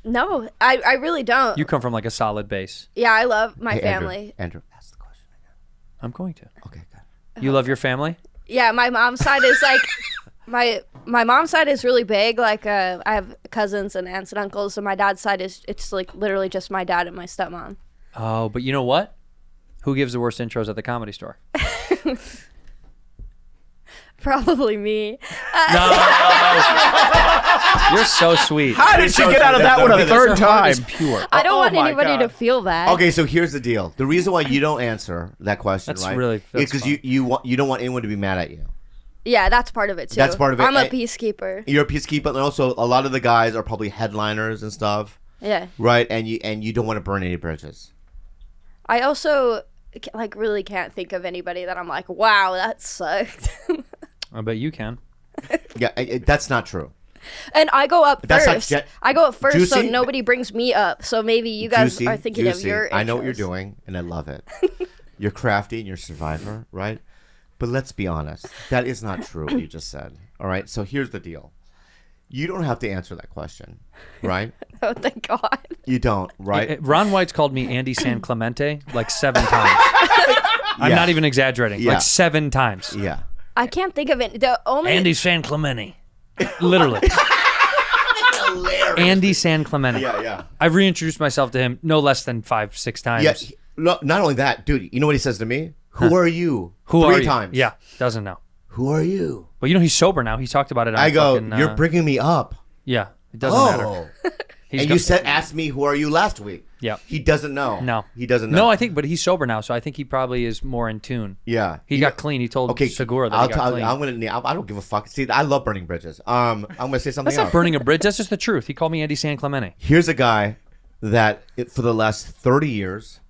No, I really don't. You come from like a solid base. Yeah, I love my family. Andrew, ask the question again. I'm going to. Okay, good. You love your family? Yeah, my mom's side is like my mom's side is really big. Like I have cousins and aunts and uncles, and my dad's side it's like literally just my dad and my stepmom. Oh, but you know what? Who gives the worst intros at the Comedy Store? Probably me. You're so sweet. How did she get out of that one a third time? It's pure. I don't want my anybody God. to feel bad. Okay, so here's the deal. The reason why you don't answer that question, That's right? really- is that's because fun. you don't want anyone to be mad at you. Yeah, that's part of it too. That's part of it. I'm a And- peacekeeper. You're a peacekeeper, and also a lot of the guys are probably headliners and stuff, Yeah. right? And you don't want to burn any bridges. I also like really can't think of anybody that I'm like, wow, that sucked. I bet you can. Yeah, that's not true. And I go up That's not first. I go up first, so Juicy? nobody brings me up. So maybe you guys Juicy, are thinking of juicy. your. I know what you're interests. doing, and I love it. You're crafty and you're a survivor, right? But let's be honest. That is not true what you just said. All right? So here's the deal. You don't have to answer that question, right? Oh, thank God. You don't, right? Ron White's called me Andy San Clemente like 7 times. I'm Yeah. not even exaggerating. Yeah. Like 7 times. Yeah. I can't think of it. The only Andy San Clemente. Literally. Andy San Clemente. Yeah, yeah. I've reintroduced myself to him no less than 5-6 times. Yeah. Not only that, dude, you know what he says to me? Who are you? Who Three are you? times. Yeah, doesn't know. Who are you? But you know he's sober now. He's talked about it. On I go, fucking, you're bringing me up. Yeah, it doesn't matter. He's And you asked me, who are you last week? Yeah. He doesn't know. No. He doesn't know. No, I think, but he's sober now, so I think he probably is more in tune. Yeah. He got clean. He told Segura that he got clean. I don't give a fuck. See, I love burning bridges. I'm gonna say something That's else. not burning a bridge. That's just the truth. He called me Andy San Clemente. Here's a guy that for the last 30 years,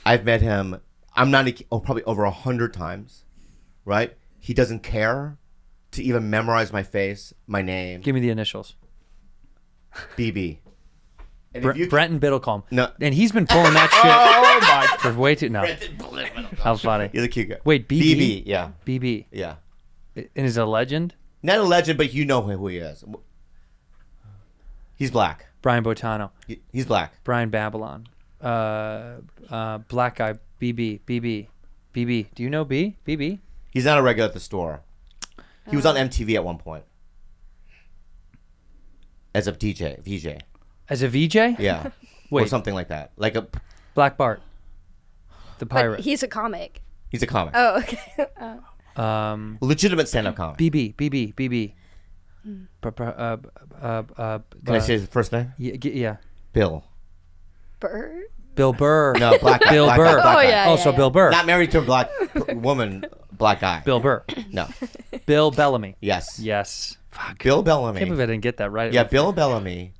I've met him. I'm not probably over 100 times, right? He doesn't care to even memorize my face, my name. Give me the initials. BB. And if you Brenton Biddlecombe. No. And he's been pulling that shit. Oh my! For way too. No. How funny. He's a cute guy. Wait, BB? BB, yeah. BB. Yeah. And is it a legend? Not a legend, but you know who he is. He's black. Brian Botano. He's black. Brian Babylon. Black guy. BB. Do you know B? BB? He's not a regular at the store. He was on MTV at one point. As a VJ. As a VJ? Yeah. Wait. Or something like that. Like a Black Bart. The pirate. He's a comic. He's a comic. Oh, okay. Legitimate stand-up comic. BB. Can I say his first name? Yeah. Bill. Bird? Bill Burr. No, black guy. Bill black Burr. Guy, black Oh, guy. yeah. Also Bill Burr. Not married to a black woman, black guy. Bill Burr. No. Bill Bellamy. Yes. Yes. Fuck. Bill I can't Bellamy. believe I didn't get that right. Yeah, Bill Bellamy.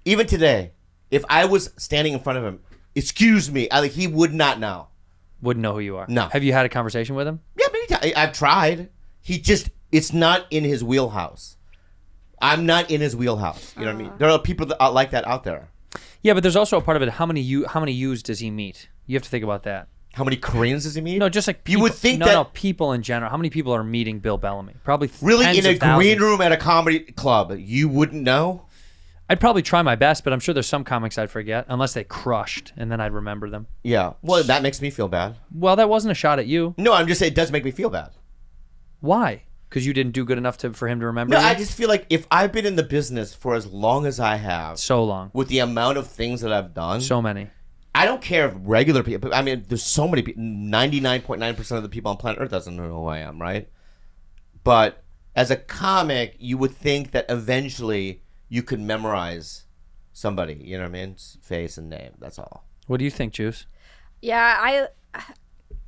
Even today, if I was standing in front of him, excuse me, he would not know. Wouldn't know who you are. No. Have you had a conversation with him? Yeah, many times. I've tried. It's not in his wheelhouse. I'm not in his wheelhouse. You know what I mean? There are people that are like that out there. Yeah, but there's also a part of it. How many U's does he meet? You have to think about that. How many Koreans does he meet? No, just like people, you would think no, people in general. How many people are meeting Bill Bellamy? Probably really tens in a of thousands. green room at a comedy club, you wouldn't know. I'd probably try my best, but I'm sure there's some comics I'd forget unless they crushed, and then I'd remember them. Yeah, well, that makes me feel bad. Well, that wasn't a shot at you. No, I'm just saying it does make me feel bad. Why? Because you didn't do good enough for him to remember No, you? I just feel like if I've been in the business for as long as I have, So long. with the amount of things that I've done, So many. I don't care if regular people. I mean, there's so many people. 99.9% of the people on planet Earth doesn't know who I am, right? But as a comic, you would think that eventually you could memorize somebody. You know what I mean? Face and name. That's all. What do you think, Juice? Yeah,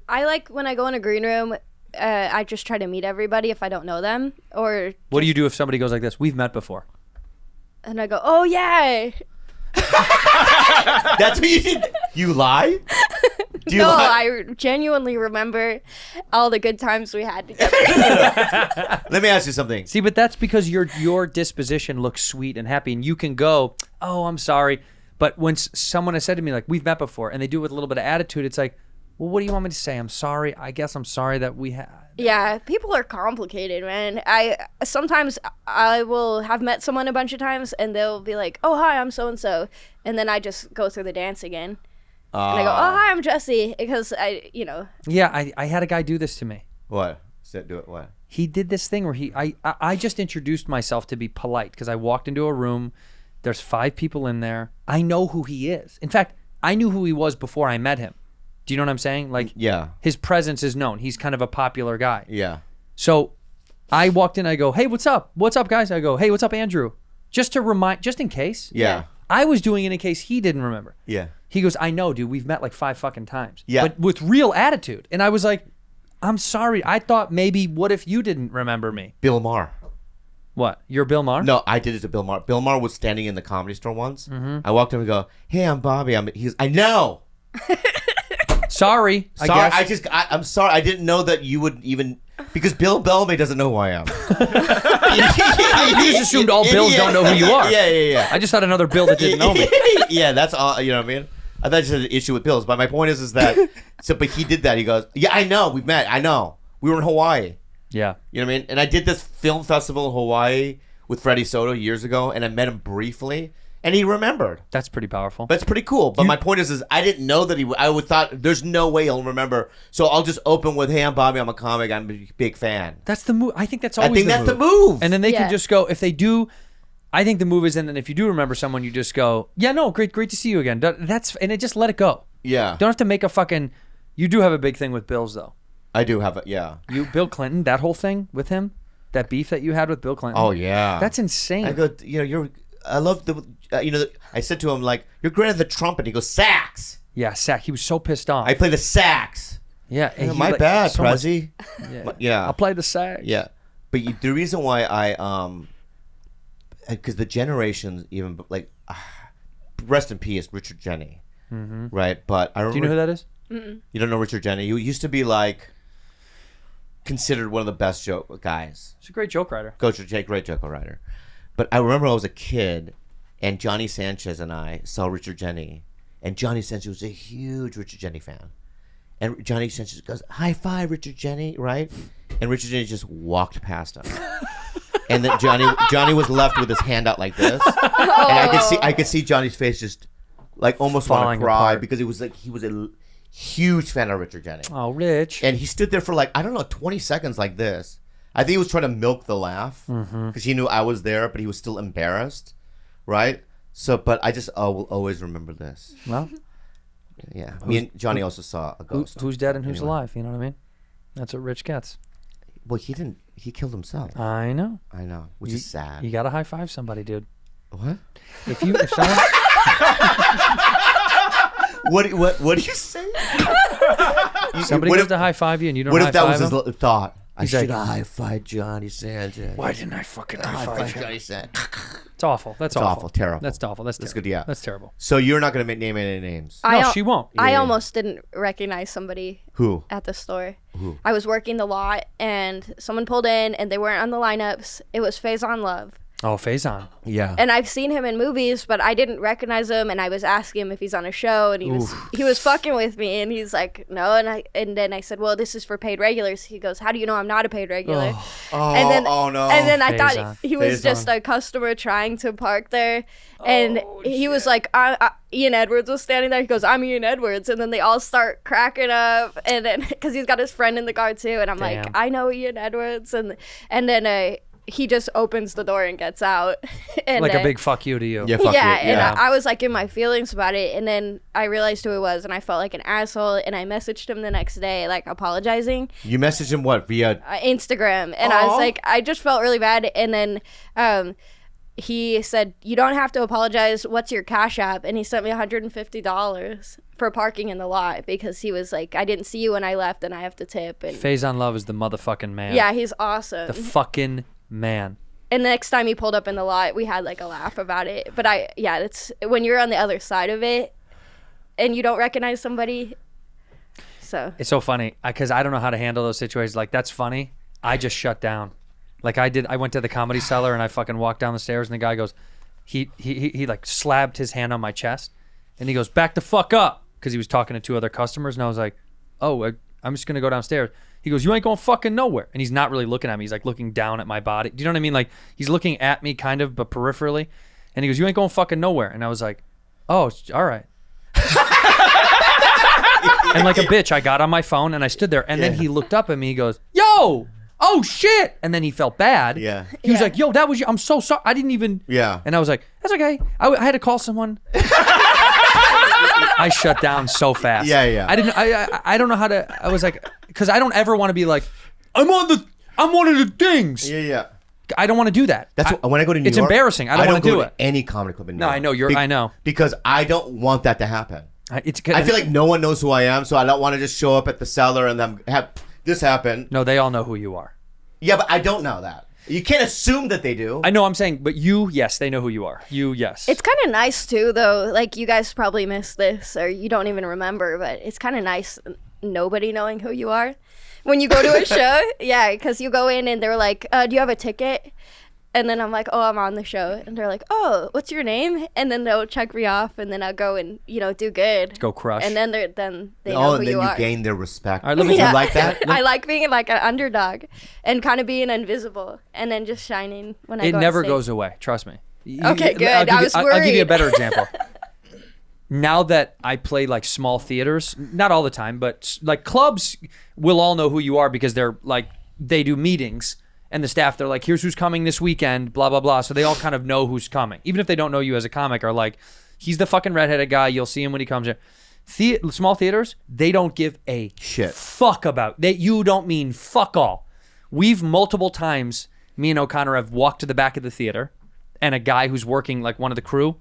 I like when I go in a green room, I just try to meet everybody if I don't know them. Or What do you do if somebody goes like this? We've met before. and I go, oh yeah. That's what you did. You lie? Do you No, lie? I genuinely remember all the good times we had together. Let me ask you something. See, but that's because your disposition looks sweet and happy, and you can go, oh, I'm sorry. But when someone has said to me, like, we've met before, and they do it with a little bit of attitude, it's like, well, what do you want me to say? I'm sorry. I guess I'm sorry that we had. Yeah, people are complicated, man. Sometimes I will have met someone a bunch of times, and they'll be like, "Oh, hi, I'm so and so," and then I just go through the dance again, and I go, "Oh, hi, I'm Jesse," because Yeah, I had a guy do this to me. What? Do it. What? He did this thing where I just introduced myself to be polite because I walked into a room. There's 5 people in there. I know who he is. In fact, I knew who he was before I met him. Do you know what I'm saying? Like, Yeah. his presence is known. He's kind of a popular guy. Yeah. So I walked in. I go, "Hey, what's up? What's up, guys?" I go, "Hey, what's up, Andrew?" Just in case. Yeah. I was doing it in case he didn't remember. Yeah. He goes, "I know, dude. We've met like 5 fucking times." Yeah. But with real attitude. And I was like, "I'm sorry. I thought maybe, what if you didn't remember me?" Bill Maher. What? You're Bill Maher? No, I did it to Bill Maher. Bill Maher was standing in the Comedy Store once. Mm-hmm. I walked up and go, "Hey, I'm Bobby." I know. Sorry. I Sorry, guess. I'm sorry. I didn't know that you would even, because Bill Bellamy doesn't know who I am. You just assumed all Bills don't know who you are. Yeah. I just had another Bill that didn't know me. Yeah, that's all. You know what I mean? I thought you had an issue with Bills, but my point is that. But he did that. He goes, "Yeah, I know. We've met. I know. We were in Hawaii." Yeah. You know what I mean? And I did this film festival in Hawaii with Freddie Soto years ago, and I met him briefly, and he remembered. That's pretty powerful. That's pretty cool. But my point is I didn't know that I would thought there's no way he'll remember. So I'll just open with, "Hey, I'm Bobby. I'm a comic. I'm a big fan." That's the move. I think that's always that's the move. And then they Yeah. can just go, if they do, I think the move is, and then if you do remember someone, you just go, "Yeah, no, great to see you again." And it just let it go. Yeah. Don't have to make a fucking, you do have a big thing with Bills though. I do have it. Yeah. Bill Clinton, that whole thing with him, that beef that you had with Bill Clinton. Oh yeah. That's insane. I go, I love the, I said to him, like, "You're great at the trumpet." He goes, "Sax." Yeah, sack. He was so pissed off. I play the sax. Yeah. And he, My like, bad, so much- Prezi. Yeah. I'll play the sax. Yeah. But the reason why because the generations even, like, rest in peace, Richard Jeni. Mm-hmm. Right? But I remember. Do you know who that is? You don't know Richard Jeni? He used to be, like, considered one of the best joke guys. He's a great joke writer. Great joke writer. But I remember I was a kid, and Johnny Sanchez and I saw Richard Jeni, and Johnny Sanchez was a huge Richard Jeni fan. And Johnny Sanchez goes, "High five, Richard Jeni," right? And Richard Jeni just walked past him. And then Johnny was left with his hand out like this. And I could see Johnny's face just like almost want Falling to cry apart. because he was a huge fan of Richard Jeni. Oh, Rich. And he stood there for, like, I don't know, 20 seconds like this. I think he was trying to milk the laugh because he knew I was there, but he was still embarrassed, right? So, but I just will always remember this. Well, Yeah, me and Johnny also saw a ghost. who's dead and who's Anyway. alive? You know what I mean? That's what Rich gets. Well, he didn't. He killed himself. I know. I know, which is sad. You gotta high five somebody, dude. What? If someone, What do you say? somebody What goes if- to high five you and you don't What high if that was five his him, thought? I He's should like- high five Johnny Sanchez. why didn't I fucking high High five five him? Johnny Sanchez. It's awful. That's It's awful. awful, terrible. That's awful. That's That's terrible. good, yeah. That's terrible. So you're not going to name any names? No, she won't. I Yeah. almost didn't recognize somebody Who? at the store. Who? I was working the lot, and someone pulled in, and they weren't on the lineups. It was Faison Love. Oh, Faison. Yeah. And I've seen him in movies, but I didn't recognize him. And I was asking him if he's on a show, and he was fucking with me. And he's like, "No." And then I said, "Well, this is for paid regulars." He goes, "How do you know I'm not a paid regular?" And then, oh no. And then I Faison. thought he was just a customer trying to park there. And he was like, Ian Edwards was standing there. He goes, "I'm Ian Edwards." And then they all start cracking up. And then, because he's got his friend in the car too. And I'm like, Damn. "I know Ian Edwards." And then he just opens the door and gets out. And Like a big fuck you to you. Yeah, fuck yeah, you. and Yeah. I was like in my feelings about it, and then I realized who it was, and I felt like an asshole, and I messaged him the next day, like apologizing, You messaged him what via? Instagram, and I was Aw. like, I just felt really bad, and then he said, "You don't have to apologize. What's your Cash App?" And he sent me $150 for parking in the lot because he was like, "I didn't see you when I left, and I have to tip." And Faison Love is the motherfucking man. yeah, he's awesome. The fucking man. And next time he pulled up in the lot, we had like a laugh about it. But it's when you're on the other side of it and you don't recognize somebody. So It's so funny because I don't know how to handle those situations. Like, that's funny. I just shut down. Like I did. I went to the Comedy Cellar and I fucking walked down the stairs and the guy goes, he like slapped his hand on my chest and he goes, "Back the fuck up," because he was talking to 2 other customers, and I was like, I'm just gonna go downstairs. He goes, you ain't going fucking nowhere. And he's not really looking at me. He's like looking down at my body. Do you know what I mean? Like he's looking at me kind of, but peripherally. And he goes, you ain't going fucking nowhere. And I was like, oh, all right. And like a bitch, I got on my phone and I stood there. And then he looked up at me. He goes, yo, oh shit. And then he felt bad. Yeah. He was like, yo, that was you. I'm so sorry. I didn't even. Yeah. And I was like, that's okay. I had to call someone. I shut down so fast. Yeah. I don't know how to. I was like, because I don't ever want to be like, I'm one of the things. Yeah. I don't want to do that. That's when I go to New York. It's embarrassing. I don't want to do it. Any comedy club in New York. No, I know I know because I don't want that to happen. I feel like no one knows who I am, so I don't want to just show up at the cellar and then have this happen. No, they all know who you are. Yeah, but I don't know that. You can't assume that they do. I know. I'm saying, but you, yes, they know who you are. You, yes. It's kind of nice too, though. Like you guys probably missed this, or you don't even remember, but it's kind of nice nobody knowing who you are when you go to a show. Yeah, because you go in and they're like, "Do you have a ticket?" And then I'm like, "Oh, I'm on the show," and they're like, "Oh, what's your name?" And then they'll check me off, and then I'll go and do good, go crush, and then they know who you are. And then you gain their respect. All right, let me you like that. I like being like an underdog and kind of being invisible, and then just shining when I go. It never on stage. goes away. Trust me. Okay, good. I was worried. I'll give you a better example. Now that I play like small theaters, not all the time, but like clubs will all know who you are because they're like they do meetings. And the staff, they're like, here's who's coming this weekend, blah, blah, blah. So they all kind of know who's coming. Even if they don't know you as a comic, are like, he's the fucking redheaded guy. You'll see him when he comes here. Small theaters, they don't give a shit fuck about. You don't mean fuck all. We've multiple times, me and O'Connor have walked to the back of the theater and a guy who's working, like one of the crew,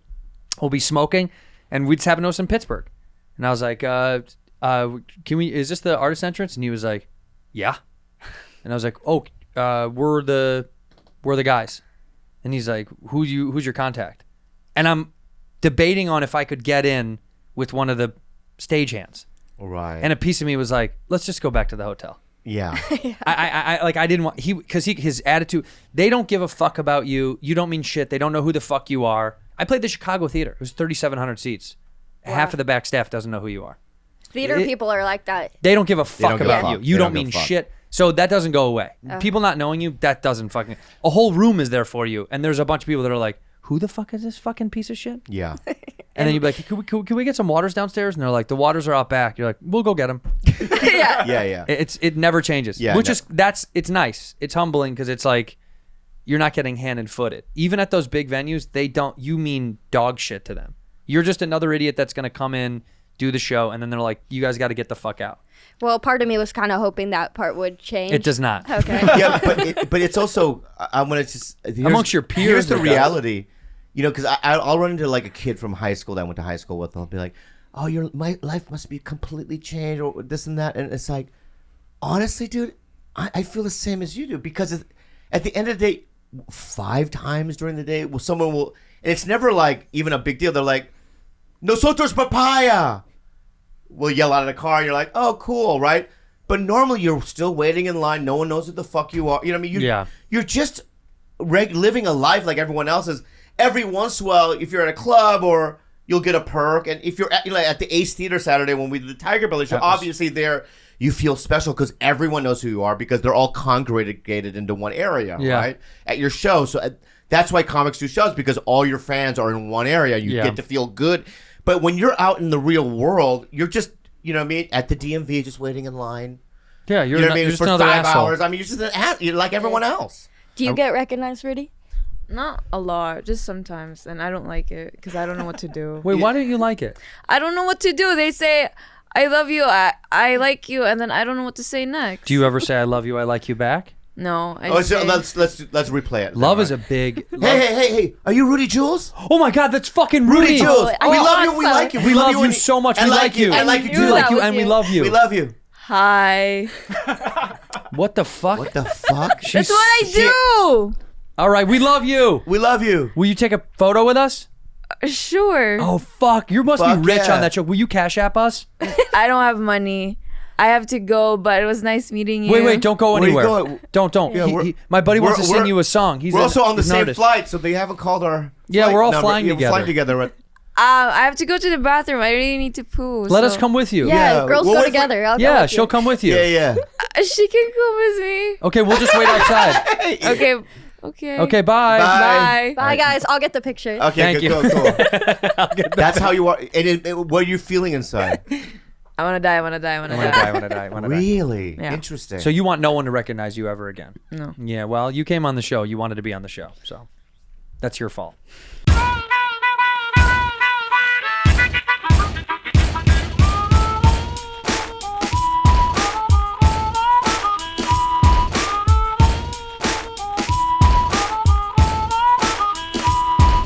will be smoking. And we just happen to know in Pittsburgh. And I was like, is this the artist entrance? And he was like, yeah. And I was like, oh, we're the guys. And he's like, who's your contact? And I'm debating on if I could get in with one of the stagehands. Right. And a piece of me was like, let's just go back to the hotel. Yeah. I didn't want because his attitude, they don't give a fuck about you. You don't mean shit. They don't know who the fuck you are. I played the Chicago Theater. It was 3,700 seats. Wow. Half of the back staff doesn't know who you are. Theater people are like that. They don't give a fuck about you. You don't mean shit. So that doesn't go away. People not knowing you, that doesn't fucking... A whole room is there for you. And there's a bunch of people that are like, who the fuck is this fucking piece of shit? Yeah. And then you'd be like, can we get some waters downstairs? And they're like, the waters are out back. You're like, we'll go get them. Yeah. It never changes. Yeah, It's nice. It's humbling because it's like, you're not getting hand and footed. Even at those big venues, you mean dog shit to them. You're just another idiot that's going to come in, do the show, and then they're like, you guys got to get the fuck out. Well, part of me was kind of hoping that part would change. It does not. Okay. Yeah, but it's also, I'm going to just... Amongst your peers. Here's the reality. Because I'll run into like a kid from high school that I went to high school with, and I'll be like, oh, my life must be completely changed, or this and that. And it's like, honestly, dude, I feel the same as you do. Because at the end of the day, 5 times during the day, someone will... And it's never like even a big deal. They're like, nosotros papaya. We'll yell out of the car, and you're like, oh, cool, right? But normally you're still waiting in line. No one knows who the fuck you are. You know what I mean? You're just living a life like everyone else is. Every once in a while, if you're at a club, or you'll get a perk. And if you're at the Ace Theater Saturday when we did the Tiger Belly show, obviously there you feel special because everyone knows who you are because they're all congregated into one area, right? At your show. So that's why comics do shows, because all your fans are in one area. You get to feel good. But when you're out in the real world, you're just, you know what I mean, at the DMV, just waiting in line. Yeah, you're, you know what I mean? just for another 5 asshole. hours. I mean, you're just you're like everyone else. Do you get recognized, Rudy? Not a lot, just sometimes, and I don't like it because I don't know what to do. Wait, why don't you like it? I don't know what to do. They say, I love you, I like you, and then I don't know what to say next. Do you ever say I love you, I like you back? No. Let's replay it. Love is a big... Hey, are you Rudy Jules? Oh my God, that's fucking Rudy. Jules. Oh, we love you, we like you. We love you so much, we like you. I like you We too. like you and we love you. We love you. Hi. What the fuck? What the fuck? That's what I do. All right, we love you. We love you. Will you take a photo with us? Sure. Oh, fuck. You must be rich on that show. Will you Cash App us? I don't have money. I have to go, but it was nice meeting you. Wait, don't go anywhere. Where are you going? Don't. Yeah, My buddy wants to sing you a song. We're also on the same flight, so they haven't called our... Yeah, flight we're all number. flying together. We're flying together. I have to go to the bathroom. I really need to poo. Let so- us come with you. Yeah, girls we'll go wait for- together. I'll go Yeah, with you. she'll come with you. Yeah. She can come with me. Okay, we'll just wait outside. Okay. Okay. Okay, bye. Bye. Bye, guys. I'll get the picture. Okay, Thank good, you. cool. That's how you are. And what are you feeling inside? I want to die. I want to die. I want to die. Really? Yeah. Interesting. So you want no one to recognize you ever again? No. Yeah. Well, you came on the show. You wanted to be on the show, so that's your fault.